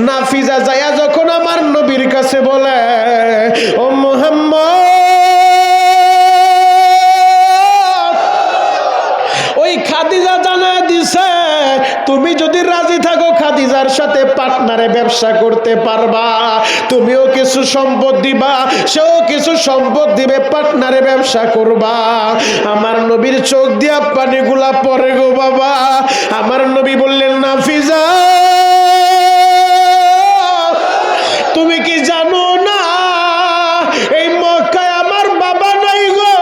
নাফিজা যায়া যখন আমার নবীর কাছে বলে, ও মুহাম্মদ, ওই খাদিজা জানা দিছে তুমি যদি রাজি থাকো খাদিজার সাথে পার্টনারে ব্যবসা করতে পারবা, তুমিও কিছু সম্পদ দিবা, সেও কিছু সম্পদ দিবে, পার্টনারে ব্যবসা করবা। আমার নবীর চোখ দিয়া পানিগুলা পড়ে গো বাবা। আমার নবী বললেন, নাফিজা তুমি কি জানো না এই মক্কায় আমার বাবা নাই গো,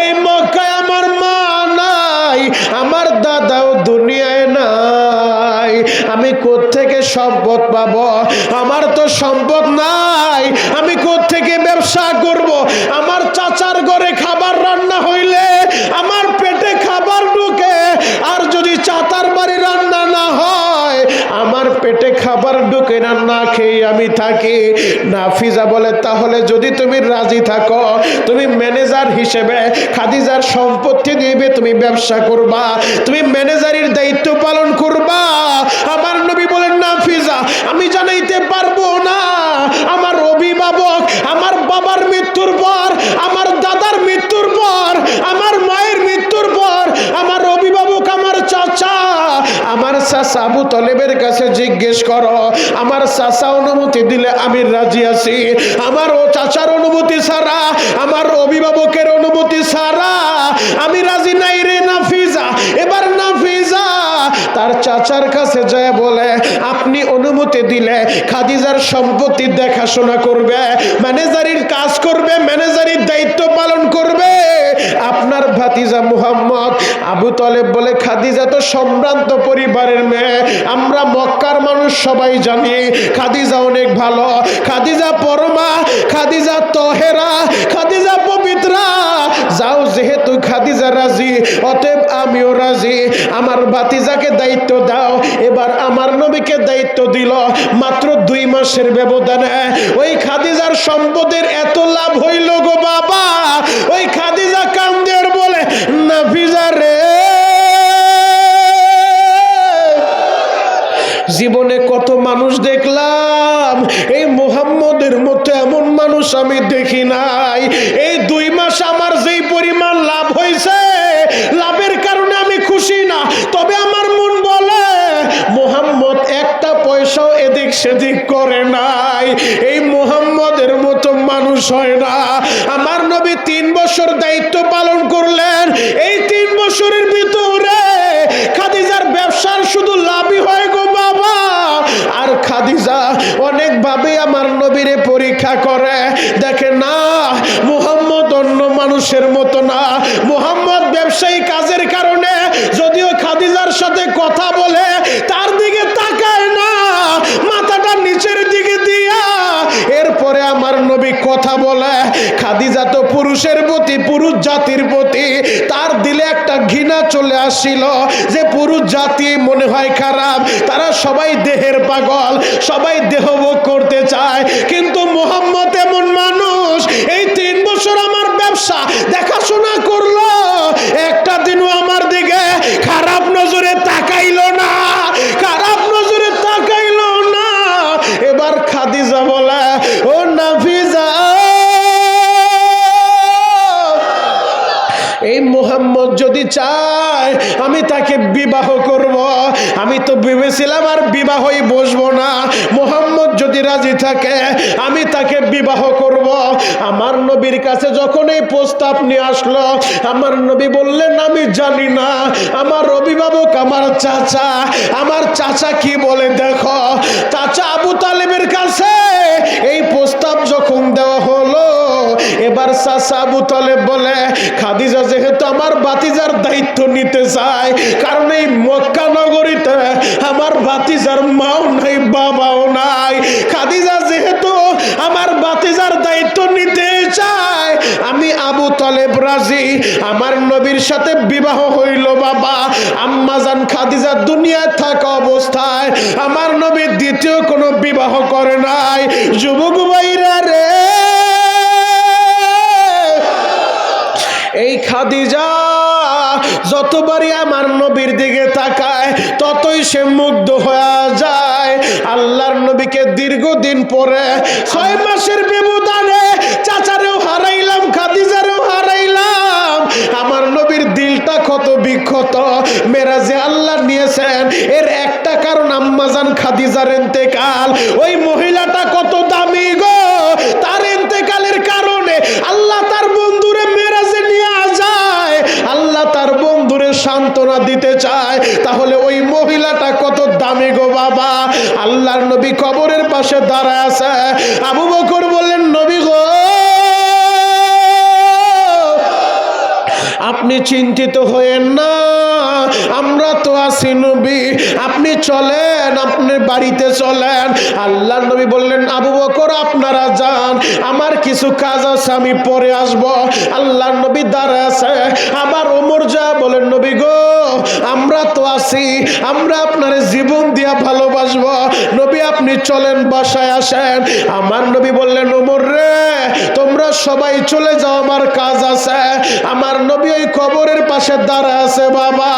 এই মক্কায় আমার মা নাই, আমার দাদাও দুনিয়ায় নাই, আমি কোত্থেকে সম্পদ পাবো? আমার তো সম্পদ নাই, আমি কোত্থেকে ব্যবসা করব? আমার চাচার ঘরে খাবার রান্না হইলে আমার পেটে খাবার ঢুকে, আর যদি চাচার বাড়ি রান্না না হয় আমার পেটে খাবার ঢুকে না, না খেয়ে আমি থাকি। নাফিজা বলে, তাহলে যদি তুমি রাজি থাকো, তুমি ম্যানেজার হিসেবে খাদিজার সম্পত্তি দিবে, তুমি ব্যবসা করবা, তুমি ম্যানেজারের দায়িত্ব পালন করবা। আমার নবী বলেন, নাফিজা আমি জানাইতে পারবো না, আমার অভিভাবক আমার বাবার মৃত্যুর পর, আমার দাদার মৃত্যুর পর, আমার মায়ের মৃত্যুর পর আমার অভিভাবক আমার চাচা, আমার চাচা আবু তলেবের কাছে জিজ্ঞেস করো, আমার চাচা অনুমতি দিলে আমি রাজি আছি, আমার ও চাচার অনুমতি ছাড়া, আমার অভিভাবকের অনুমতি ছাড়া আমি রাজি নাই রে নাফিজা। এবার নাফিজা তার চাচার কাছে যায় বলে, আপনি অনুমতি দিলে খাদিজার সম্পত্তি দেখাশোনা করবে, ম্যানেজারির কাজ করবে, ম্যানেজারির দায়িত্ব পালন করবে আপনার ভাতিজা মুহাম্মদ। আবু তলেব বলে, খাদিজা তো সম্ভ্রান্ত পরিবারের মেয়ে, আমরা মক্কার মানুষ সবাই জানি খাদিজা অনেক ভালো, খাদিজা পরমা, খাদিজা তহেরা, খাদিজা পবিত্রা। যাও, যেহেতু খাদিজা রাজি অতএব আমিও রাজি, আমার ভাতিজাকে দায়িত্ব দাও। এবার আমার নবীকে দায়িত্ব দিল। মাত্র 2 মাসের ব্যবধানে ওই খাদিজার সম্পদের এত লাভ হইল গো বাবা। ওই খাদিজা কান্দে আর বলে, নাফিজা রে, জীবনে কত মানুষ দেখলাম, এই মুহাম্মদের মতো এমন মানুষ আমি দেখি নাই। এই 2 মাস আমার যেই পরিমাণ লাভ হয়েছে, লাভের কারণে আমি খুশি না, তবে আমার মন বলে মুহাম্মদ একটা পয়সাও এদিক সেদিক করে নাই, এই মুহাম্মদের মতো মানুষ হয় না। আমার নবী 3 বছর দায়িত্ব পালন করলেন, এই 3 বছরের ভিতরে খাদিজার ব্যবসার শুধু লাভই হয় গো বাবা। আর খাদিজা অনেকভাবে আমার নবীরে পরীক্ষা করে, দেখে না মুহাম্মদ অন্য মানুষের মতো না, মুহাম্মদ ব্যবসায়ী কাজের কারণে যদিও খাদিজার সাথে কথা বলে তার দিকে তাকায় না, মাথাটা নিচের দিকে দিয়া এরপরে আমার নবী কথা বলে। খাদিজা তো পুরুষের প্রতি, পুরুষ জাতির প্রতি তার দিলে একটা ঘৃণা চলে আসছিল, যে পুরুষ জাতি মনে হয় খারাপ, তারা সবাই দেহের পাগল, সবাই দেহভোগ করতে চায়, কিন্তু মুহাম্মদ এমন মানুষ, এই 3 বছর আমার ব্যবসা দেখাশোনা করলো, একটা দিনও আমার দিকে খারাপ নজরে তাকাইলো না, খারাপ নজরে তাকাইলো না। এবার খাদিজা বলে, ও নাফিজা, এই মুহাম্মদ যদি চায় আমি তাকে বিবাহ করব, আমি তো ভেবেছিলাম আর বিবাহই বসবো না, মুহাম্মদ যদি রাজি থাকে আমি তাকে বিবাহ করব। আমার নবীর কাছে যখন এই প্রস্তাব নিয়ে আসলো, আমার নবী বললেন, আমি জানি না আমার অভিভাবক আমার চাচা, আমার চাচা কি বলে দেখো। চাচা আবু তালেবের কাছে এই প্রস্তাব যখন দেওয়া হলো, এবার চাচা আবু তালেব বলে, খাদিজা যেহেতু আমার ভাতিজার দায়িত্ব নিতে চায়, কারণ এই মক্কা নগরীতে আমার ভাতিজার মাও নাই, বাবাও নাই, খাদিজা যেহেতু আমার ভাতিজার দায়িত্ব নিতে চায়, আমি আবু তালেব রাজি। আমার নবীর সাথে বিবাহ হইল বাবা। আম্মাজান খাদিজা দুনিয়ায় থাকা অবস্থায় আমার নবী দ্বিতীয় কোনো বিবাহ করে নাই। যুবক ভাইরা রে, এই খাদিজা যতবারই আমার নবীর দিকে তাকায় ততই সে মুগ্ধ হয়ে যায়। আল্লাহর নবীকে দীর্ঘদিন পরে 6 মাসের ব্যবধানে চাচারেও হারাইলাম, খাদিজারেও হারাইলাম। আমার নবীর দিলটা কত বিক্ষত। মেরাজে আল্লাহ নিয়েছেন এর একটা কারণ আম্মাজান খাদিজার ইন্তেকাল। ওই মহিলাটা কত দামি গো, তার ইন্তেকালের কারণে আল্লাহ তার বন্ধুরে মেরাজে নিয়ে যায়, আল্লাহ তার বন্ধুরে সান্ত্বনা দিতে চায়। তাহলে ওই মহিলাটা কত দামি গো বাবা। আল্লাহর নবী কবরের পাশে দাঁড়ায় আছে। আবু বকর বললেন, নবী গো আপনি চিন্তিত হয়েন না, আমরা তো আছি নবী, আপনি চলেন, আপনি বাড়িতে চলেন। আল্লাহর নবী বললেন, আবু বকর আপনারা যান, আমার কিছু কাজ আছে, আমি পরে আসব। আল্লাহর নবী দাঁড়ায় আছে। আবার ওমর যা বলেন, নবী গো আমরা তো আছি, আমরা আপনার জীবন দিয়া ভালোবাসবো, নবী আপনি চলেন, বাসায় আসেন। আমার নবী বললেন, ওমর রে তোমরা সবাই চলে যাও, আমার কাজ আছে। আমার নবী ওই কবরের পাশে দাঁড়ায় আছে। বাবা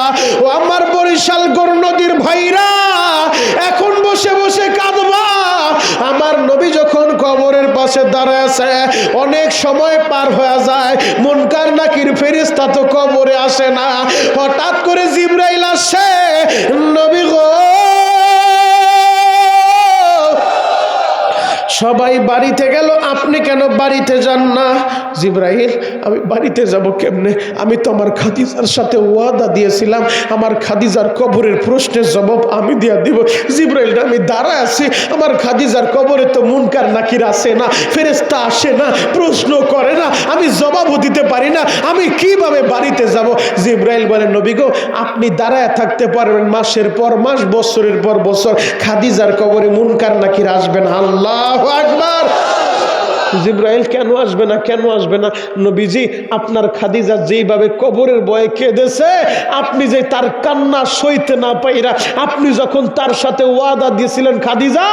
ও আমার বরিশাল গড় নদীর ভাইরা, এখন বসে বসে কাঁদবা। আমার নবী যখন কবরের পাশে দাঁড়ায় আছে, অনেক সময় পার হয়ে যায়, মুনকার নাকির ফেরেশতা তো কবরে আসে না। হঠাৎ করে জিবরাইল আসে, নবী গো সবাই বাড়িতে গেল, আপনি কেন বাড়িতে যান না? জিবরাইল আমি বাড়িতে যাব কেমনে? আমি তো আমার খাদিজার সাথে ওয়াদা দিয়েছিলাম, আমার খাদিজার কবরের প্রশ্নের জবাব আমি দিয়া দিব। জিবরাইল আমি দাঁড়ায় আছি, আমার খাদিজার কবরে তো মুনকার নাকির আসে না, ফেরেশতা আসে না, প্রশ্ন করে না, আমি জবাবও দিতে পারি না, আমি কিভাবে বাড়িতে যাব? জিবরাইল বলেন, নবী গো আপনি দাঁড়ায় থাকতে পারবেন মাসের পর মাস, বছরের পর বছর, খাদিজার কবরে মুনকার নাকির আসবেন। আল্লাহু আকবার। জিবরাইল কেন আসবে না, কেন আসবে না? নবীজি আপনার খাদিজা যেইভাবে কবরের ভয়ে কেঁদেছে, আপনি যে তার কান্না সইতে না পাইরা আপনি যখন তার সাথে ওয়াদা দিয়েছিলেন, খাদিজা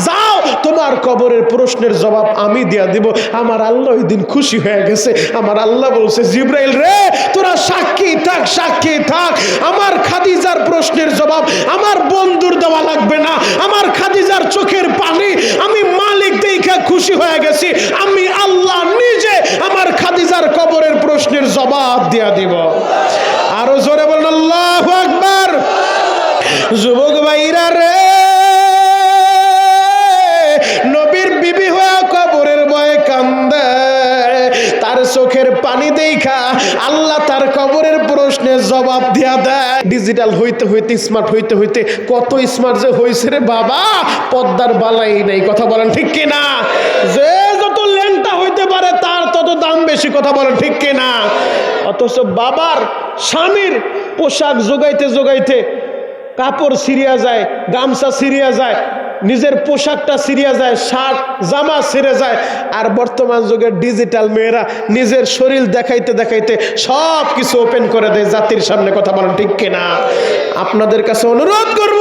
যাও তোমার কবরের প্রশ্নের জবাব আমি দিয়া দিব, আমার আল্লাহ ওই দিন খুশি হয়ে গেছে। আমার আল্লাহ বলছে, জিবরাইল রে তোরা সাক্ষী থাক, সাক্ষী থাক, আমার খাদিজার প্রশ্নের জবাব আমার বন্ধুর দেওয়া লাগবে না, আমার খাদিজার চোখের পানি আমি মালিক দেখা খুশি হয়ে গেছি, আমি আল্লাহ নিজে আমার খাদিজার কবরের প্রশ্নের জবাব দিয়া দিব। আরো জোরে বলেন আল্লাহু আকবার। যুবক ভাইরা রে, নবীর বিবি হয়ে কবরের ভয়ে কান্দে, তার চোখের পানি দেখা আল্লাহ তার কবরের প্রশ্নের জবাব দিয়া দেয়। ডিজিটাল হইতে হইতে, স্মার্ট হইতে হইতে কত স্মার্ট যে হয়েছে রে বাবা, পদ্মার বালাই নেই। কথা বলেন ঠিক কিনা? যে যত ল্যাংটা হইতে পারে তার তত দাম বেশি। কথা বলেন ঠিক কিনা? অথচ বাবার স্বামীর পোশাক যোগাইতে যোগাইতে কাপড় ছিঁড়িয়া যায়, গামছা ছিঁড়িয়া যায়, নিজের পোশাকটা ছিঁড়িয়া যায়, শার্ট জামা ছিঁড়ে যায়। আর বর্তমান যুগের ডিজিটাল মেয়েরা নিজের শরীর দেখাইতে দেখাইতে সব কিছু ওপেন করে দেয় জাতির সামনে। কথা বলেন ঠিক কিনা? আপনাদের কাছে অনুরোধ করব,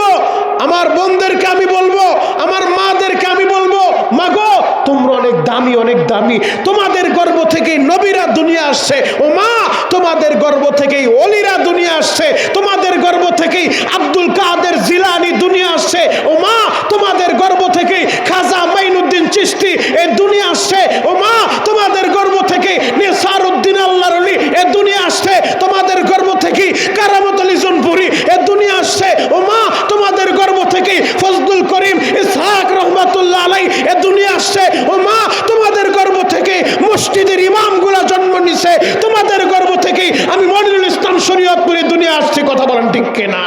আমার বোনদেরকে আমি বলবো, আমার মাদেরকে আমি বলবো, মা গো তোমরা অনেক দামি, অনেক দামি, তোমাদের গর্ভ থেকেই নবীরা দুনিয়া আসছে। ও মা তোমাদের গর্ভ থেকেই ওলিরা দুনিয়া আসছে, তোমাদের গর্ভ থেকেই আব্দুল কাদের জিলানী দুনিয়া আসছে। ও মা তোমাদের গর্ভ থেকেই খাজা মাইনুদ্দিন চিশতি এই দুনিয়া আসছে। ও মা তোমাদের গর্ভ থেকে নিসারউদ্দিন আল্লাহর ওলি এই দুনিয়া আসছে, তোমাদের গর্ভ থেকেই কারামত আলী জুনপুরি এই দুনিয়া আসছে। ও মা তোমাদের গর্ভ থেকে ফজলুল করিম ইসহাক রহমাতুল্লাহ আলাইহি এই দুনিয়া আসছে। ও মা তোমাদের গর্ভ থেকে মসজিদের ইমামগুলা জন্ম নিছে, তোমাদের গর্ভ থেকে আমি মনিরুল ইসলাম শরীয়তপুরি দুনিয়া আসছে। কথা বলেন ঠিক কিনা?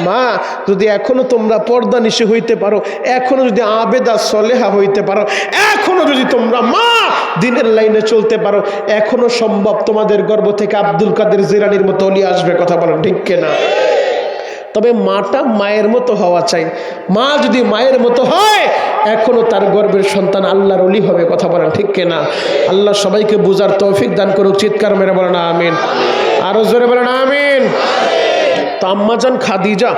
মা যদি এখনো তোমরা পর্দা নিশি হইতে পারো, এখনো যদি আবেদা সলেহা হইতে পারো, এখনো যদি তোমরা মা দিনের লাইনে চলতে পারো, এখনো সম্ভব তোমাদের গর্ভ থেকে আব্দুল কাদের জিলানীর মতো ওলি আসবে। কথা বলেন ঠিক কিনা? তবে মাটা মায়ের মতো হওয়া চাই। মা যদি মায়ের মতো হয়, এখনো তার গর্ভের সন্তান আল্লাহর ওলি হবে। কথা বলেন ঠিক কিনা? আল্লাহ সবাইকে বুঝার তৌফিক দান করুক। চিৎকার মেরে বলেন আমিন। আরো জোরে বলেন আমিন। তো আম্মাজান খাদিজা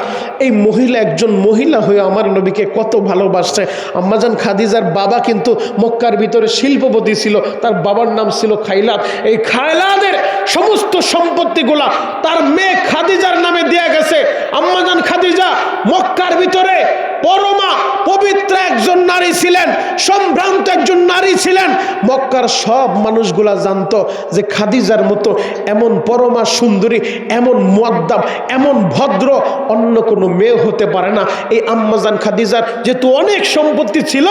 এই মহিলা একজন মহিলা হয়ে আমার নবীকে কত ভালোবাসছে। আম্মাজান খাদিজার বাবা কিন্তু মক্কার ভিতরে শিল্পপতি ছিল, তার বাবার নাম ছিল খাইলাদ। এই খাইলাদের সমস্ত সম্পত্তিগুলা তার মেয়ে খাদিজার নামে দেয়া গেছে। আম্মাজান খাদিজা মক্কার ভিতরে পরমা পবিত্র একজন নারী ছিলেন, সম্ভ্রান্ত একজন নারী ছিলেন। মক্কার সব মানুষগুলা জানতো যে খাদিজার মতো এমন পরমা সুন্দরী, এমন মুআদ্দাব, এমন ভদ্র অন্য কোনো মেয়ে হতে পারে না। এই আম্মাজান খাদিজার যেহেতু অনেক সম্পত্তি ছিল,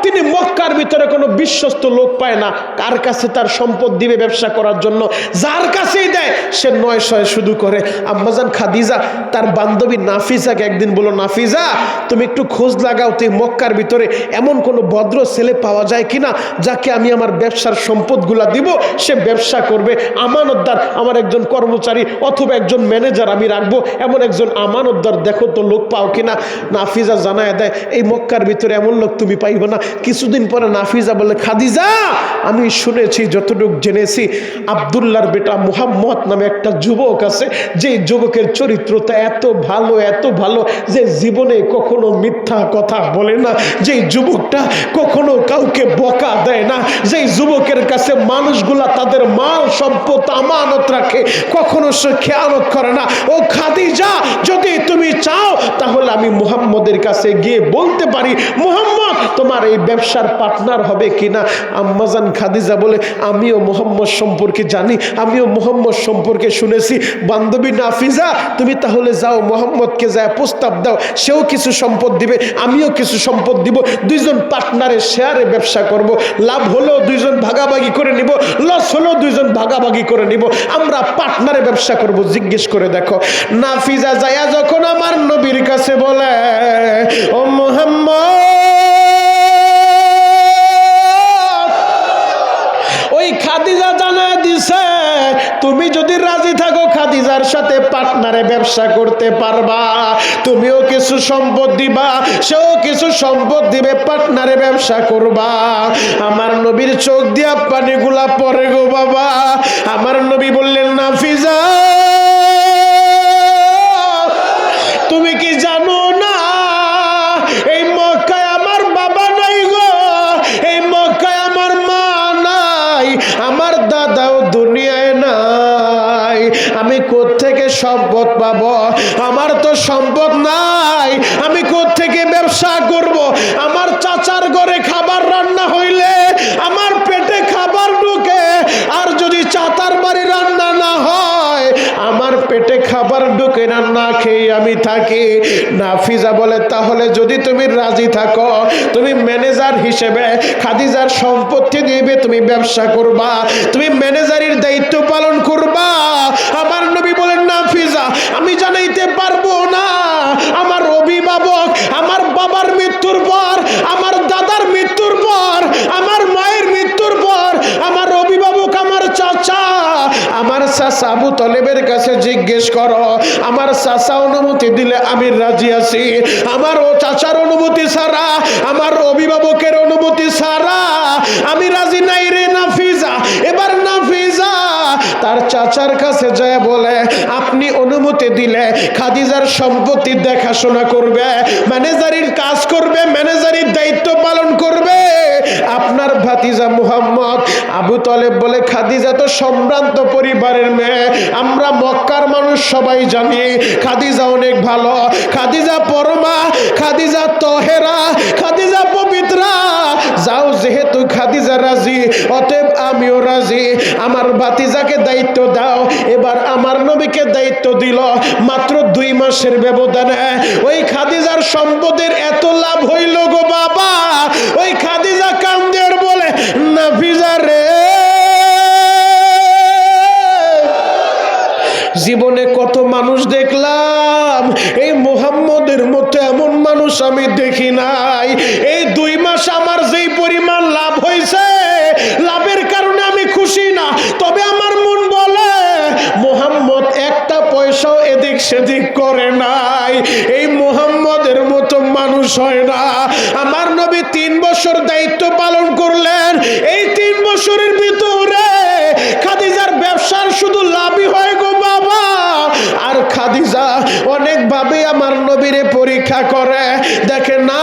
তিনি মক্কার ভিতরে কোনো বিশ্বস্ত লোক পায় না কার কাছে তার সম্পদ দিবে ব্যবসা করার জন্য। যার কাছেই দেয় সে নয় শয় শুধু করে। আম্মাজান খাদিজা তার বান্ধবী নাফিজাকে একদিন বলল, নাফিজা তুমি একটু খোঁজ লাগাও তো মক্কার ভিতরে এমন কোনো ভদ্র ছেলে পাওয়া যায় কিনা যাকে আমি আমার ব্যবসার সম্পদগুলা দিব, সে ব্যবসা করবে, আমানতদার, আমার একজন কর্মচারী অথবা একজন ম্যানেজার আমি রাখবো, এমন একজন আমানতদার দেখো তো লোক পাও কিনা। নাফিজা জানায় দেয় এই মক্কার ভিতরে এমন লোক তুমি পাইবে না। কিছুদিন পরে নাফিজা বলে, খাদিজা আমি শুনেছি, যতটুকু জেনেছি আব্দুল্লাহর বেটা মুহাম্মদ নামে একটা যুবক আছে, যে যুবকের চরিত্রটা এত ভালো যে জীবনে কখনো মিথ্যা কথা বলে না, যে যুবকটা কখনো কাউকে বকা দেয় না, যে যুবকের কাছে মানুষগুলা তাদের মাল সম্পদ আমানত রাখে, কখনো সে খেয়ানত করে না। ও খাদিজা যদি তুমি চাও তাহলে আমি মুহাম্মদের কাছে গিয়ে বলতে পারি মুহাম্মদ তোমার এই ব্যবসার পার্টনার হবে কিনা। আম্মাজান খাদিজা বলে আমিও মুহাম্মদ সম্পর্কে জানি, আমিও মুহাম্মদ সম্পর্কে শুনেছি। বান্ধবী নাফিজা তুমি তাহলে যাও মুহাম্মদকে যায় প্রস্তাব দাও, সেও কিছু সম্পদ দিবে, আমিও কিছু সম্পদ দিব, দুইজন পার্টনারে শেয়ারে ব্যবসা করব, লাভ হলেও দুইজন ভাগাভাগি করে নিব, লস হলেও দুইজন ভাগাভাগি করে নিব, আমরা পার্টনারে ব্যবসা করব। জিজ্ঞেস করে দেখো নাফিজা যায়া যখন আমার নবীর কাছে বলে, ও মুহাম্মদ, ওই খাদিজা জানা দিছে তুমি যদি রাজি থাকো খাদিজার সাথে পার্টনারে ব্যবসা করতে পারবা, তুমিও কিছু সম্পদ দিবা, সেও কিছু সম্পদ দিবে, পার্টনারে ব্যবসা করবা। আমার নবীর চোখ দিয়া পানিগুলা পড়ে গো বাবা। আমার নবী বললেন, নাফিজা তুমি কি জানো না এই মক্কায় আমার বাবা নাই গো, এই মক্কায় আমার মা নাই, আমার দাদাও দুনিয়ায় নাই, আমি কোত্থেকে সম্পদ পাবো? আমার তো সম্পদ নাই, আমি কোত্থেকে ব্যবসা করব? আমার চাচার ঘরে খাবার রান্না হইলে আমার পেটে খাবার ঢুকে, আর যদি চাচার বাড়ি রান্না না হয় আমার পেটে খাবার ঢুকে না, না খেয়ে আমি থাকি। নাফিজা বলে তাহলে যদি তুমি রাজি থাকো, তুমি ম্যানেজার হিসেবে খাদিজার সম্পত্তি দিবে, তুমি ব্যবসা করবা, তুমি ম্যানেজারের দায়িত্ব পালন করবা। আমার নবী বলেন, নাফিজা আমি জানাইতে পারবো না, আমার অভিভাবক আমার বাবার মৃত্যুর পর, আমার দাদার মৃত্যুর পর, আমার মায়ের মৃত্যুর পর আমার অভিভাবক আমার চাচা, আমার চাচা আবু তলেবের কাছে জিজ্ঞেস করো, আমার চাচা অনুমতি দিলে আমি রাজি আছি, আমার ও চাচার অনুমতি ছাড়া, আমার অভিভাবকের অনুমতি ছাড়া আমি রাজি নাই রে নাফিজা। এবার নাফিজা তার চাচার কাছে যায় বলে, আপনি অনুমতি দিলে খাদিজার সম্পত্তি দেখাশোনা করবে, ম্যানেজারির কাজ করবে, ম্যানেজারির দায়িত্ব পালন করবে আপনার ভাতিজা মুহাম্মদ। আবু তলেব বলে, খাদিজা তো সম্ভ্রান্ত পরিবারের মেয়ে, আমরা মক্কার মানুষ সবাই জানি খাদিজা অনেক ভালো, খাদিজা পরমা, খাদিজা তহেরা, খাদিজা পবিত্রা। যাও, যেহেতু খাদিজা রাজি অতএব আমিও রাজি, আমার ভাতিজাকে দায়িত্ব দাও। এবার আমার নবীকে দায়িত্ব দিল। মাত্র 2 মাসের ব্যবধানে ওই খাদিজার সম্পদের এত লাভ হইল গো বাবা। ওই খাদিজা কান্দের বলে, নাফিজা রে, জীবনে কত মানুষ দেখলাম, এই মুহাম্মদের মতো এমন মানুষ আমি দেখি নাই। এই 2 মাস আমার যেই পরিমাণ লাভ হয়েছে, লাভের কারণে আমি খুশি না, তবে আমার মন বলে মুহাম্মদ একটা পয়সাও এদিক সেদিক করে নাই। এই মুহাম্মদের মতো মানুষ হয় না। আমার নবী 3 বছর দায়িত্ব পালন করলেন। এই 3 বছরের ভিতরে খাদিজার ব্যবসার শুধু লাভই হয় গো বাবা। আর খাদিজা ভাবে আমার নবীরে পরীক্ষা করে, দেখে না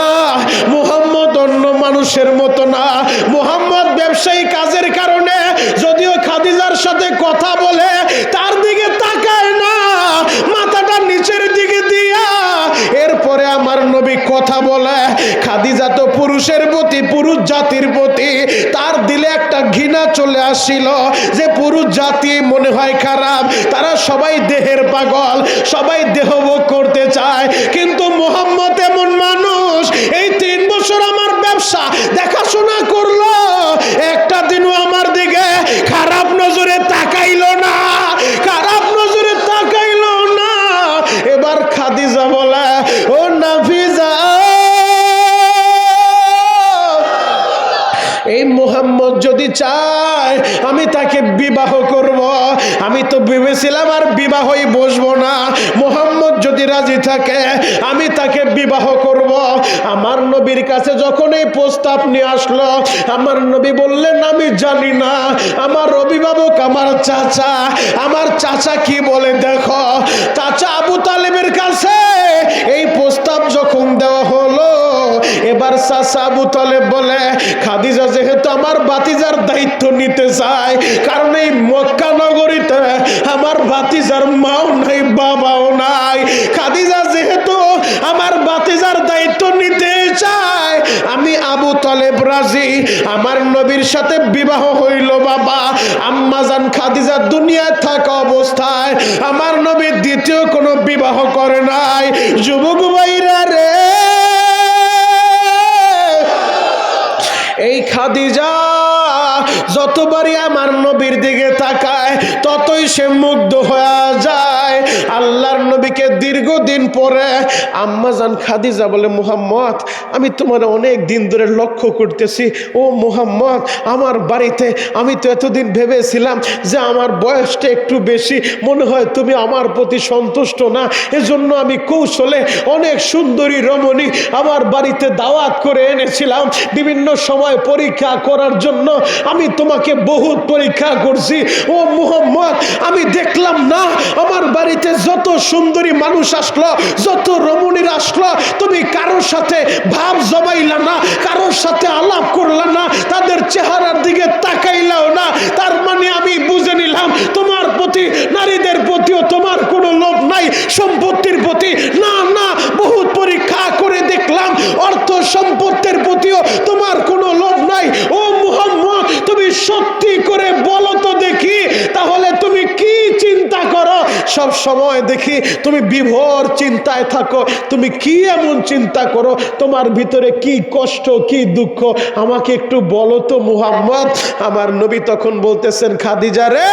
মুহাম্মদ অন্য মানুষের মতো না। মুহাম্মদ ব্যবসায়ী কাজের কারণে যদিও খাদিজার সাথে কথা বলে তার দিকে তাকায় না, মাথাটা নিচের দিকে দিয়া এরপরে আমার নবী কথা বলে। খাদিজা তো পুরুষের প্রতি, পুরুষ জাতির প্রতি তার দিলে একটা ঘৃণা চলে আসছিল যে পুরুষ জাতি মনে হয় খারাপ, তারা সবাই দেহের পাগল, সবাই দেহভোগ করতে চায়। কিন্তু মুহাম্মদ এমন মানুষ, এই 3 বছর আমার ব্যবসা দেখাশোনা করলো, একটা দিনও আমার দিকে খারাপ নজরে তাকাইলো না, খারাপ নজরে তাকাইলো না। এবার খাদিজা বলে, ও নাফিজা, এই মুহাম্মদ যদি চায় আমি তাকে বিবাহ করব। আমি তো ভেবেছিলাম আর বিবাহই বসবো না, মুহাম্মদ যদি রাজি থাকে আমি তাকে বিবাহ করব। আমার নবীর কাছে যখন এই প্রস্তাব নিয়ে আসলো, আমার নবী বললেন, আমি জানি না আমার অভিভাবক আমার চাচা কি বলে। দেখো চাচা আবু তালেবের কাছে এই প্রস্তাব যখন দেওয়া হলো, এবার চাচা আবু তালেব বলে, খাদিজা যেহেতু আমার ভাতিজার দায়িত্ব নিতে চায়, কারণ এই মক্কা নগরীতে আমার ভাতিজার মাও নাই বাবাও নাই, খাদিজা যেহেতু আমার ভাতিজার দায়িত্ব নিতে চায়, আমি আবু তালেব রাজি। আমার নবীর সাথে বিবাহ হইল। বাবা আম্মাজান খাদিজা দুনিয়ায় থাকা অবস্থায় আমার নবী দ্বিতীয় কোনো বিবাহ করে নাই। যুবক ভাইরা রে, এই খাদিজা যতবারই আমার নবীর দিকে তাকায় ততই সে মুগ্ধ হয়ে যায়। আল্লাহর নবীকে দীর্ঘদিন পরে আম্মাজান খাদিজা বলে, মুহাম্মদ আমি তোমার অনেক দিন ধরে লক্ষ্য করতেছি। ও মুহাম্মদ, আমার বাড়িতে আমি তো এতদিন ভেবেছিলাম যে আমার বয়সটা একটু বেশি, মনে হয় তুমি আমার প্রতি সন্তুষ্ট না, এজন্য আমি কৌশলে অনেক সুন্দরী রমণী আমার বাড়িতে দাওয়াত করে এনেছিলাম। বিভিন্ন সময় পরীক্ষা করার জন্য আমি তোমাকে বহুত পরীক্ষা করছি। ও মুহাম্মদ, আমি দেখলাম না আমার বাড়িতে যত সুন্দরী মানুষ আসলো, যত রমণীর আসলো, তুমি কারোর সাথে ভাব জমাইলা না, কারোর সাথে আলাপ করলা না, তাদের চেহারার দিকে তাকাইলাও না। তার মানে আমি বুঝে নিলাম তোমার প্রতি, নারীদের প্রতিও তোমার কোনো লোভ নাই, সম্পত্তির প্রতি না, না বহুত পরীক্ষা করে দেখলাম অর্থ সম্পত্তির প্রতিও তোমার কোনো লোভ নাই। ও মুহাম্মদ, তুমি সত্যি করে বলো তো দেখি, তাহলে তুমি কি চিন্তা করো? সব সময় দেখি তুমি বিভোর চিন্তায় থাকো, তুমি কি এমন চিন্তা করো? তোমার ভিতরে কি কষ্ট, কি দুঃখ, আমাকে একটু বলো তো মুহাম্মদ। আমার নবী তখন বলতেছেন, খাদিজা রে,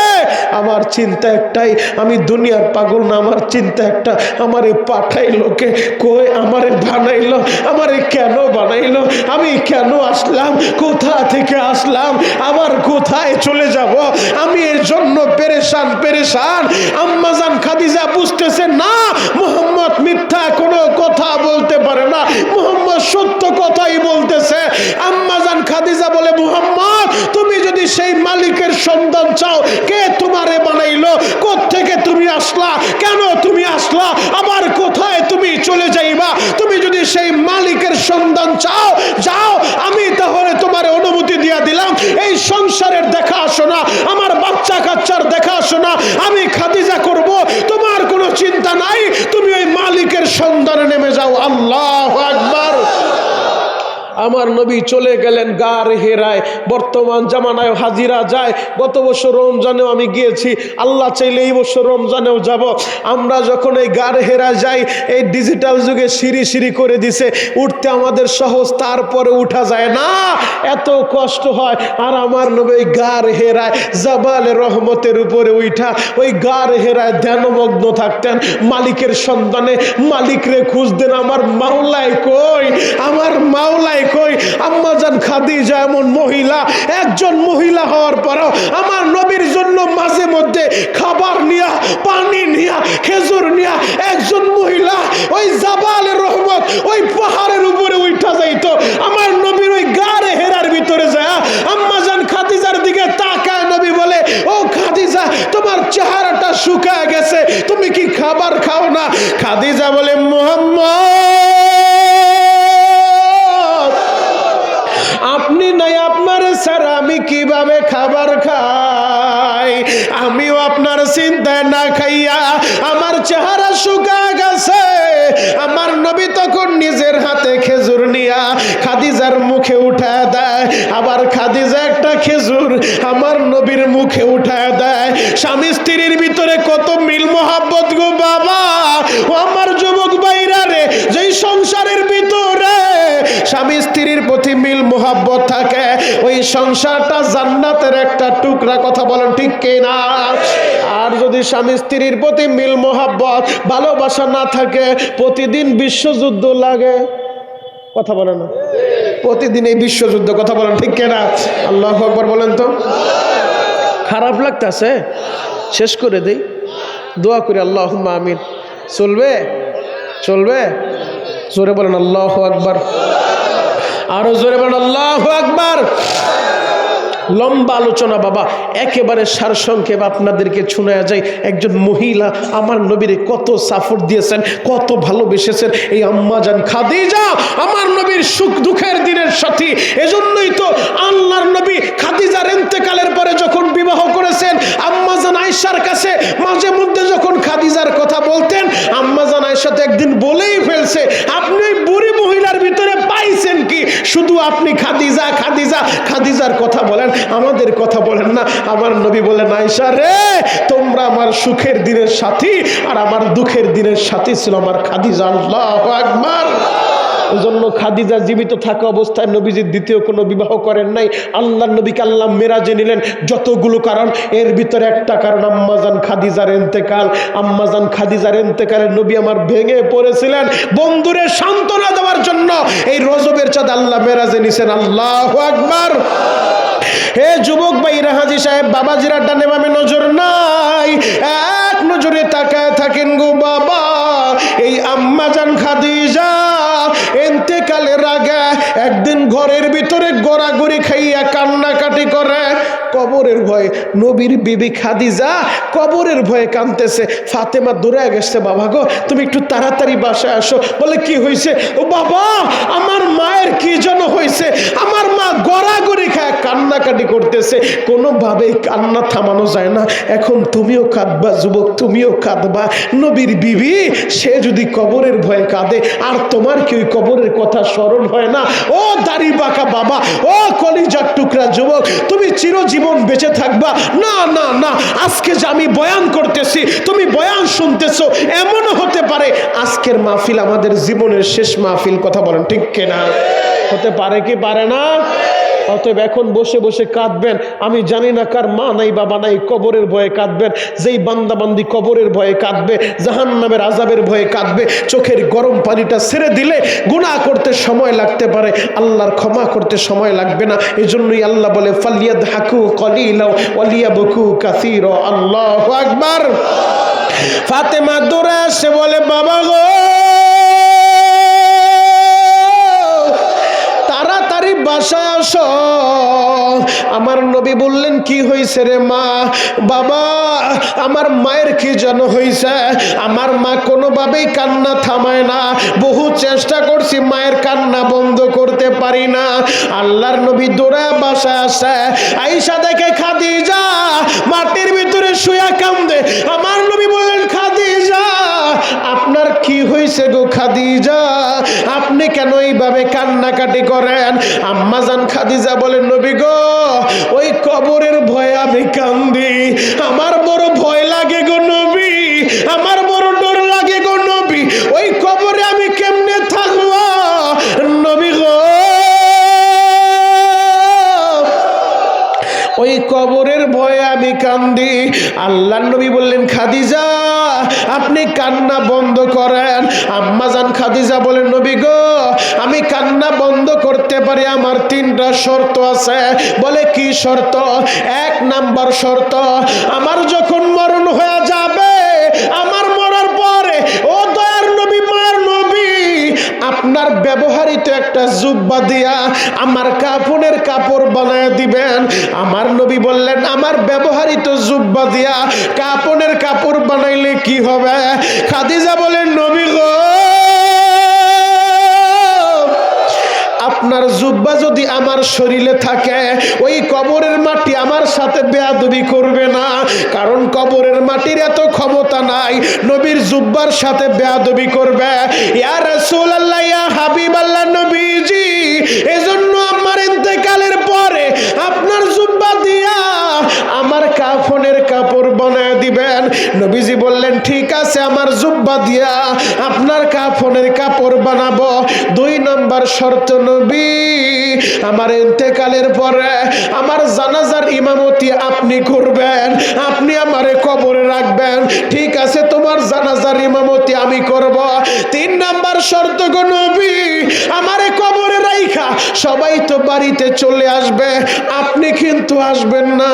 আমার চিন্তা একটাই, আমি দুনিয়ার পাগল না, আমার চিন্তা একটা, আমারে পাঠাইলো কে, কই আমারে বানাইলো, আমারে কেন বানাইলো, আমি কেন আসলাম, কোথা থেকে আসলাম, আবার কোথায় চলে যাব, আমি এর জন্য পেরেশান। আম্মাজান খাদিজা বুঝতেছে না মুহাম্মদ মিথ্যা কোনো কথা বলতে পারে না, মুহাম্মদ সত্য কথাই বলতেছে। আম্মাজান খাদিজা বলে, মুহাম্মদ তুমি যদি সেই মালিকের সন্ধান চাও, কে তোমারে বানাইলো, কোত্থেকে তুমি আসলা, কেন তুমি আসলা, আবার কোথায় তুমি চলে যাইবা, তুমি যদি সেই মালিকের সন্ধান চাও, যাও, আমি তাহলে তোমার অনুমতি দিয়া দিলাম। এই সংসারের দেখাশোনা, আমার বাচ্চা কাচ্চার দেখাশোনা আমি খাদিজা করব, তোমার কোনো চিন্তা নাই, তুমি ওই মালিকের সন্ধানে নেমে যাও। আল্লাহু আকবার। আমার নবী চলে গেলেন গার হেরায়। বর্তমান জামানায় হাজিরা যায়, গত বছর রমজানেও আমি গিয়েছি, আল্লাহ চাইলে এই বছর রমজানেও যাব। আমরা যখন এই গার হেরা যাই, এই ডিজিটাল যুগে সিঁড়ি করে দিছে, উঠতে আমাদের সহজ, তারপরে উঠা যায় না, এত কষ্ট হয়। আর আমার নবী ওই গার হেরায় জাবালে রহমতের উপরে উঠা ওই গার হেরায় ধ্যানমগ্ন থাকতেন, মালিকের সন্ধানে মালিকরে খুঁজতেন। আমার মাওলাই কই, আমার মাওলাই কই। আম্মাজান খাদিজা এমন মহিলা, একজন মহিলা হওয়ার পরও আমার নবীর জন্য মাঝে মধ্যে খাবার নিয়া, পানি নিয়া, খেজুর নিয়া একজন মহিলা ওই জাবালে রহমত, ওই পাহাড়ের উপরে উঠা যাইতো। আমার নবীর ওই গারে হেরার ভিতরে যায় আম্মাজান খাদিজার দিকে তাকায়, নবী বলে, ও খাদিজা, তোমার চেহারাটা শুকায় গেছে, তুমি কি খাবার খাও না? খাদিজা বলে, কিভাবে খাবার খায়, আমিও আপনার চিন্তায় না খাইয়া আমার চেহারা শুকা গেছে। আমার নবী তখন নিজের হাতে খেজুর নিয়া খাদিজার মুখে উঠায় দেয়, আবার খাদিজা একটা খেজুর আমার নবীর মুখে উঠায় দেয়। স্বামী স্ত্রীর ভিতরে কত মিল মোহাব্বত গো বাবা। ও আমার যুবক ভাইরা রে, যেই সংসারের ভিতরে স্বামী স্ত্রীর প্রতি মিল মোহাব্বত থাকে, ওই সংসারটা জান্নাতের একটা টুকরা। কথা বলেন ঠিক কিনা? আর যদি স্বামী স্ত্রীর প্রতি মিল মোহাব্বত ভালোবাসা না থাকে, প্রতিদিন বিশ্বযুদ্ধ লাগে। কথা বলেন না, প্রতিদিন এই বিশ্বযুদ্ধ। কথা বলেন ঠিক কিনা? আল্লাহু আকবার বলেন তো। খারাপ লাগতেছে, শেষ করে দেই, দোয়া করি আল্লাহুম্মা আমিন। চলবে? চলবে? জোরে বলেন আল্লাহু আকবার, আরো জোরে বলেন আল্লাহু আকবার। লম্বা আলোচনা বাবা, একেবারে সারসংক্ষেপ আপনাদেরকে শোনায়া যায়। একজন মহিলা আমার নবীরে কত সাপোর্ট দিয়েছেন, কত ভালোবেসেছেন। এই আম্মাজান খাদিজা আমার নবীর সুখ দুঃখের দিনের সাথী। এজন্যই তো আল্লাহর নবী খাদিজার ইন্তেকালের পরে যখন বিবাহ করেছেন, আম্মাজান আয়েশার কাছে মাঝে মধ্যে যখন খাদিজার কথা বলতেন, আম্মাজান আয়েশা তো একদিন বলেই ফেলছে, আপনি ওই বুড়ি মহিলার ভিতরে পাইছেন কি? শুধু আপনি খাদিজা খাদিজা খাদিজার কথা বলেন, আমাদের কথা বলেন না। আমার নবী বলেন, আয়েশা রে, তোমরা আমার সুখের দিনের সাথী, আর আমার দুঃখের দিনের সাথী ছিল আমার খাদিজা। আল্লাহু আকবার। এজন্য খাদিজা জীবিত থাকা অবস্থায় নবীজির দ্বিতীয় কোনো বিবাহ করেন নাই। আল্লাহর নবীকে আল্লাহ মেরাজে নিলেন। যতগুলো কারণ, এর ভিতরে একটা কারণ আম্মাজান খাদিজার ইন্তেকাল। আম্মাজান খাদিজার ইন্তেকালে নবী আমার ভেঙে পড়েছিলেন। বন্ধুরে সান্ত্বনা দেওয়ার জন্য এই রজবের চাঁদ আল্লাহ মেরাজে নিছেন। আল্লাহু আকবার। হে যুবক ভাইরা, হাজী সাহেব, বাবাজিরা, ডানে বামে নজর নাই, এক নজরে তাকায় থাকেন গো বাবা। এই আম্মাজান খাদিজা ইন্তেকালের আগে একদিন ঘরের ভিতরে গড়াগড়ি খাইয়া কান্নাকাটি করে। কবরের ভয়ে নবীর বিবি খাদিজা কবরের ভয়ে কাঁদতেছে। ফাতেমা দৌড়ে গেছে, বাবা গো তুমি একটু তাড়াতাড়ি বাসায় আসো। বলে কি হয়েছে? ও বাবা, আমার মায়ের কি যেন হয়েছে, আমার মা গড়াগড়ি খায় কান্নাকাটি করতেছে, কোনোভাবেই কান্না থামানো যায় না। এখন তুমিও কাঁদবা যুবক, তুমিও কাঁদবা। নবীর বিবি সে যদি কবরের ভয়ে কাঁদে, আর তোমার কি ওই কবরের কথা স্মরণ হয় না? ও দাড়ি বাঁকা বাবা, ও কলিজার টুকরা যুবক, তুমি চিরজীবন বেঁচে থাকবা না? না না, আজকে যে আমি বয়ান করতেছি, তুমি বয়ান শুনতেছো, এমনও হতে পারে আজকের মাহফিল আমাদের জীবনের শেষ মাহফিল। কথা বলেন ঠিক কিনা? হতে পারে কি পারে না? অতএব এখন বসে বসে কাঁদবেন, আমি জানি না কার মা নাই বাবা নাই, কবরের ভয়ে কাঁদবেন। যেই বান্দাবান্দি কবরের ভয়ে কাঁদবে, জাহান্নামের আযাবের ভয়ে কাঁদবে, চোখের গরম পানিটা ছেড়ে দিলে গুনাহ করতে সময় লাগতে পারে, আল্লাহর ক্ষমা করতে সময় লাগবে না। এজন্যই আল্লাহ বলে, ফালিয়াদহাকু কলিলা ওয়ালিয়াবকু কাসীরা। আল্লাহু আকবার। ফাতেমা দৌড়ে আসে, বলে বাবা গো, তাড়াতাড়ি বাসায় আসো। আমার নবী বললেন, কি হয়েছে রে মা? বাবা, আমার মায়ের কি যেন হয়েছে, আমার মা কোনোভাবেই কান্না থামায় না, বহু চেষ্টা করছি মায়ের কান্না বন্ধ করতে পারি না। আল্লাহর নবী দৌড়া বাসায় আসে, আয়েশা দেখে খাদিজা মাটির ভিতরে শুয়া কান্দে। আমার নবী বললেন, খাদিজা আপনার কি হয়েছে গো খাদিজা, আপনি কেন এইভাবে কান্নাকাটি করেন? আম্মাজান খাদিজা বলেন, নবী গো, ওই কবরের ভয়ে আমি কান্দি, আমার বড় ভয় লাগে গো নবী, আমার বড় ডর লাগে গো নবী, ওই কবরে আমি কেমনে থাকবো নবী গো, ওই কবরের ভয়ে আমি কান্দি। আল্লাহর নবী বললেন, খাদিজা আপনি কান্না বন্ধ করেন। আম্মাজান খাদিজা বলেন, নবী গো, আমি কান্না বন্ধ করতে পারি, আমার তিনটা শর্ত আছে। বলে কি শর্ত? এক নাম্বার শর্ত, আমার যখন মরণ হয়ে যাবে, আমার মরার পরে ও দয়ার নবী, মার নবী, আপনার ব্যবহৃত একটা জুব্বা দিয়া আমার কাফনের কাপড় বানায় দিবেন। আমার নবী বললেন, আমার ব্যবহৃত জুব্বা দিয়া কাফনের কাপড় বানাইলে কি হবে? খাদিজা বলেন, নবী গো, আপনার জুব্বা যদি আমার শরীরে থাকে, ওই কবরের মাটি আমার সাথে বেয়াদবি করবে না, কারণ কবরের মাটির এত ক্ষমতা নাই নবীর জুব্বার সাথে বেয়াদবি করবে। ইয়া রাসূলুল্লাহ, ইয়া হাবিবাল্লাহ, নবীজি, এজন্য আমার ইন্তেকালের পরে আপনার জুব্বা দিয়া আমার কাফনের কাপড় বানায় দিবেন। নবীজি বললেন, ঠিক আছে, আমার জুব্বা দিয়া আপনার কাফনের কাপড় বানাবো। 2 নম্বর শর্ত, নবী, আমার ইন্তেকালের পরে আমার জানাজার ইমামতি আপনি করবেন, আপনি আমারে কবরে রাখবেন। ঠিক আছে, তোমার জানাজার ইমামতি আমি করব। 3 নম্বর শর্ত গো নবী, আমারে কবরে রাইখা সবাই তো বাড়িতে চলে আসবে, আপনি কিন্তু আসবেন না।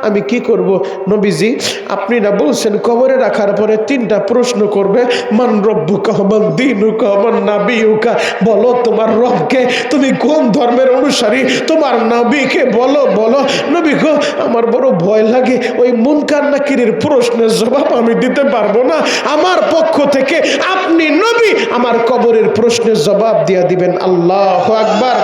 আমি কি করব নবীজি? আপনি না বলছেন কবরে রাখার পরে 3টা প্রশ্ন করবে, মান রব্বুকা, মান দীনুকা, মান নাবিয়ুকা, বলো তোমার রবকে, তুমি কোন ধর্মের অনুসারী, তোমার নবীকে বলো। বলো নবী গো, আমার বড় ভয় লাগে, ওই মুনকার নাকিরের প্রশ্নের জবাব আমি দিতে পারবো না, আমার পক্ষ থেকে আপনি নবী আমার কবরের প্রশ্নের জবাব দিয়া দিবেন। আল্লাহু আকবার।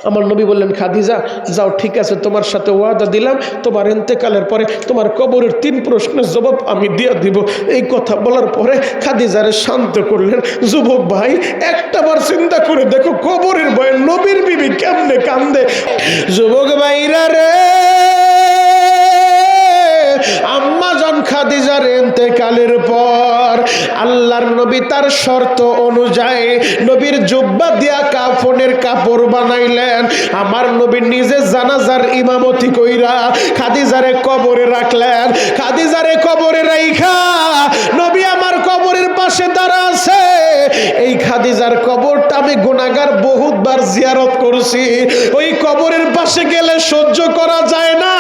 আমার নবী বললেন, খাদিজা যাও, ঠিক আছে, তোমার সাথে ওয়াদা দিলাম, তোমার ইন্তেকালের পরে তোমার কবরের 3 প্রশ্নের জবাব আমি দিয়ে দিব। এই কথা বলার পরে খাদিজারে শান্ত করলেন। যুবক ভাই, একটাবার চিন্তা করে দেখো, কবরের ভয়ে নবীর বিবি কেমনে কান্দে। যুবক ভাইরা রে, আম্মা জান খাদিজার ইন্তেকালের পর আল্লাহর নবী তার শর্ত অনুযায়ী নবীর জুব্বা দিয়া কাফনের কাপড় বানাইলেন। আমার নবী নিজে জানাজার ইমামতি কইরা খাদিজারে কবরে রাখলেন। খাদিজারে কবরে রাইখা নবী আমার কবরের পাশে দাঁড়া আছে। এই খাদিজার কবরটা আমি গুনাহগার বহুতবার জিয়ারত করছি। ওই কবরের পাশে গেলে সহ্য করা যায় না।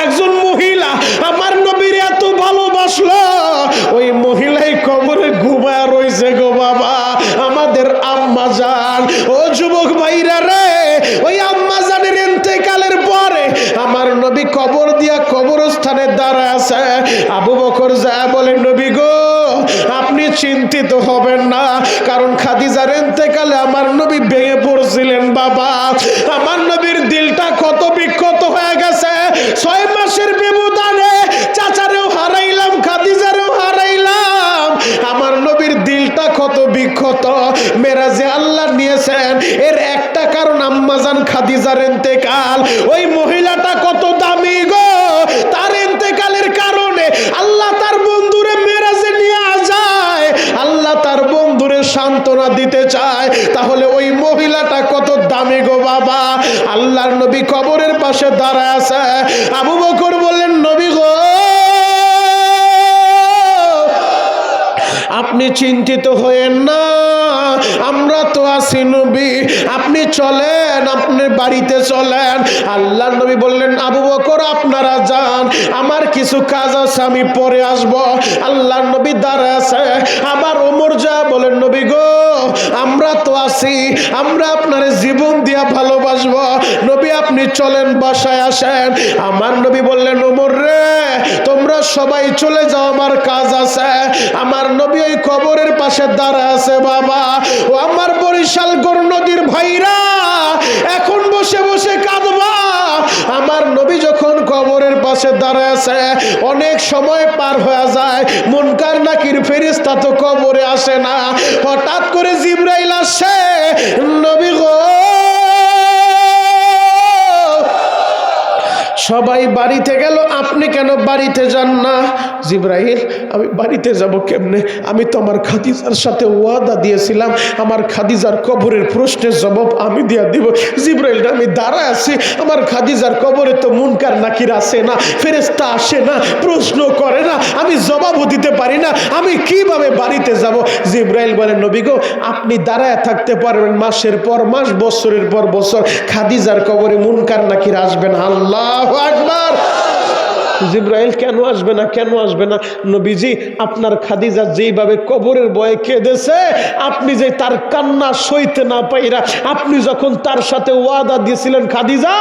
একজন মহিলা আমার নবীর এত ভালোবাসলো, ওই মহিলাই কবরে ঘুমায় রইছে গো বাবা, আমাদের আম্মা জান। ও যুবক ভাইরা রে, ওই আম্মা জানের ইন্তেকালের পরে আমার নবী কবর দিয়া কবরস্থানে দাঁড়ায় আছে। আবু বকর যায় বলে, নবী গো, আপনি চিন্তিত হবেন না, কারণ খাদিজার ইন্তেকালে আমার নবী ভেঙে পড়ছিলেন বাবা। আমার নবীর দিলটা কত বিক্ষত হয়ে গেছে। 6 মাসের ব্যবধানে চাচারেও হারাইলাম, খাদিজারেও হারাইলাম। আমার নবীর দিলটা কত বিক্ষত। মেরাজে আল্লাহ নিয়েছেন এর একটা কারণ আম্মাজান খাদিজার ইন্তেকাল। ওই মহিলাটা কত দামি গো, তার ইন্তেকালের কারণে আল্লাহ তার বন্ধুরে মেরাজে নিয়ে যায়, আল্লাহ তার বন্ধুরে সান্ত্বনা দিতে চায়। তাহলে ওই মহিলাটা কত দামি গো বাবা। আল্লাহর নবী কবরের পাশে দাঁড়ায় আছে। আবু বকর বললেন, নবী গো, আপনি চিন্তিত হয়েন না, আমরা তো আছি নবী, আপনি চলেন, আপনি বাড়িতে চলেন। আল্লাহর নবী বললেন, আবু বকর আপনারা যান, আমার কিছু কাজ আছে, আমি পরে আসব। আল্লাহর নবী দাঁড়ায় আছে। আবার ওমর যা বলেন, নবী গো, আমরা তো আছি, আমরা আপনার জীবন দিয়া ভালোবাসবো, নবী আপনি চলেন, বাসায় আসেন। আমার নবী বললেন, ওমর রে, তোমরা সবাই চলে যাও, আমার কাজ আছে। আমার নবী ওই কবরের পাশে দাঁড়ায় আছে বাবা। ও আমার বরিশাল গৌর নদীর ভাইরা, এখন বসে বসে কাঁদবা। আমার নবী যখন কবরের পাশে দাঁড়ায় আছে, অনেক সময় পার হয়ে যায়, মুনকার নাকির ফেরেশতা তো কবরে আসে না। হঠাৎ করে জিবরাইল আসে, নবী গো, সবাই বাড়িতে গেল, আপনি কেন বাড়িতে যান না? জিবরাইল, আমি বাড়িতে যাব কেমনে? আমি তো আমার খাদিজার সাথে ওয়াদা দিয়েছিলাম, আমার খাদিজার কবরের প্রশ্নের জবাব আমি দিয়া দিব। জিবরাইল, আমি দাঁড়ায় আছি, আমার খাদিজার কবরে তো মুনকার নাকির আসে না, ফেরেশতা আসে না, প্রশ্ন করে না, আমি জবাবও দিতে পারি না, আমি কিভাবে বাড়িতে যাব? জিবরাইল বলে, নবী গো, আপনি দাঁড়ায় থাকতে পারবেন মাসের পর মাস, বছরের পর বছর, খাদিজার কবরে মুনকার নাকির আসবেন। আল্লাহু আকবার। জিবরাইল কেন আসবে না, কেন আসবে না? নবীজি আপনার খাদিজা যেইভাবে কবরের ভয়ে কেঁদেছে, আপনি যে তার কান্না সইতে না পাইরা আপনি যখন তার সাথে ওয়াদা দিয়েছিলেন, খাদিজা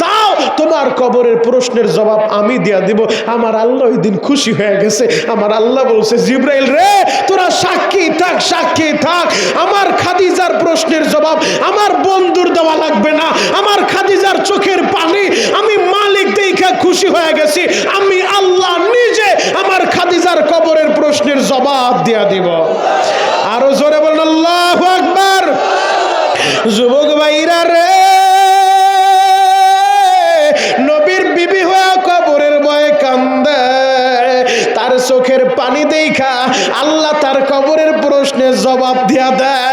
যাও তোমার কবরের প্রশ্নের জবাব আমি দিয়া দিব, আমার আল্লাহ ওই দিন খুশি হয়ে গেছে। আমার আল্লাহ বলছে, জিবরাইল রে তোরা সাক্ষী থাক, সাক্ষী থাক, আমার খাদিজার প্রশ্নের জবাব আমার বন্ধুর দেওয়া লাগবে না। আমার খাদিজার চোখের পানি আমি মালিক দেখে খুশি হয়ে গেছি, আমি আল্লাহ নিজে আমার খাদিজার কবরের প্রশ্নের জবাব দিয়া দিব। আরো জোরে বলেন আল্লাহু আকবার। যুবক ভাইরা রে, নবীর বিবি হয়ে কবরের ভয়ে কান্দে, তার চোখের পানি দেখা আল্লাহ তার কবরের প্রশ্নের জবাব দিয়া দেয়।